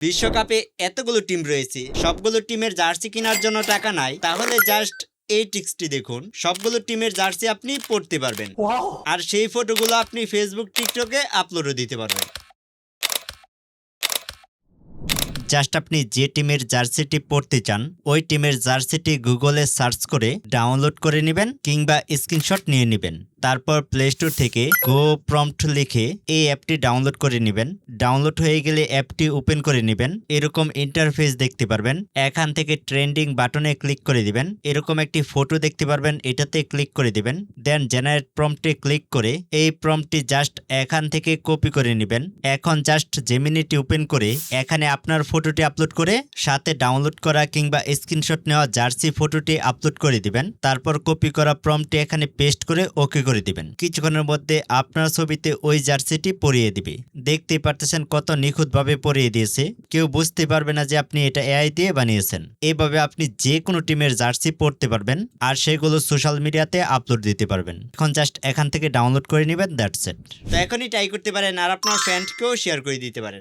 বিশ্বকাপে এতগুলো টিম রয়েছে, সবগুলো টিমের জার্সি কেনার জন্য টাকা নাই, তাহলে জাস্ট এই ট্রিক্সটি দেখুন। সবগুলো টিমের জার্সি আপনি পড়তে পারবেন, আর সেই ফটোগুলো আপনি ফেসবুক, টিকটকে আপলোডও দিতে পারবেন। জাস্ট আপনি যে টিমের জার্সিটি পড়তে চান ওই টিমের জার্সিটি গুগলে সার্চ করে ডাউনলোড করে নেবেন কিংবা স্ক্রিনশট নিয়ে নেবেন। তারপর প্লে স্টোর থেকে গো প্রম্পট লিখে এই অ্যাপটি ডাউনলোড করে নেবেন। ডাউনলোড হয়ে গেলে অ্যাপটি ওপেন করে নেবেন। এরকম ইন্টারফেস দেখতে পারবেন। এখান থেকে ট্রেন্ডিং বাটনে ক্লিক করে দিবেন। এরকম একটি ফটো দেখতে পারবেন, এটাতে ক্লিক করে দিবেন। দেন জেনারেট প্রম্পটে ক্লিক করে এই প্রম্পটটি জাস্ট এখান থেকে কপি করে নেবেন। এখন জাস্ট জেমিনিটি ওপেন করে এখানে আপনার ফটোটি আপলোড করে সাথে ডাউনলোড করা কিংবা স্ক্রিনশট নেওয়া জার্সি ফটোটি আপলোড করে দিবেন। তারপর কপি করা প্রম্পটটি এখানে পেস্ট করে ওকে করে দিবেন। কিছুক্ষণের মধ্যে আপনার ছবিতে ওই জার্সিটি পরিয়ে দিবে। দেখতেই পারতেছেন কত নিখুঁতভাবে পরিয়ে দিয়েছে, কেউ বুঝতে পারবে না যে আপনি এটা এআই দিয়ে বানিয়েছেন। এইভাবে আপনি যে কোনো টিমের জার্সি পরতে পারবেন আর সেগুলো সোশ্যাল মিডিয়াতে আপলোড দিতে পারবেন। এখন জাস্ট এখান থেকে ডাউনলোড করে নেবেন, দ্যাটস ইট। তো এখনই ট্রাই করতে পারেন আর আপনার ফ্রেন্ডকেও শেয়ার করে দিতে পারেন।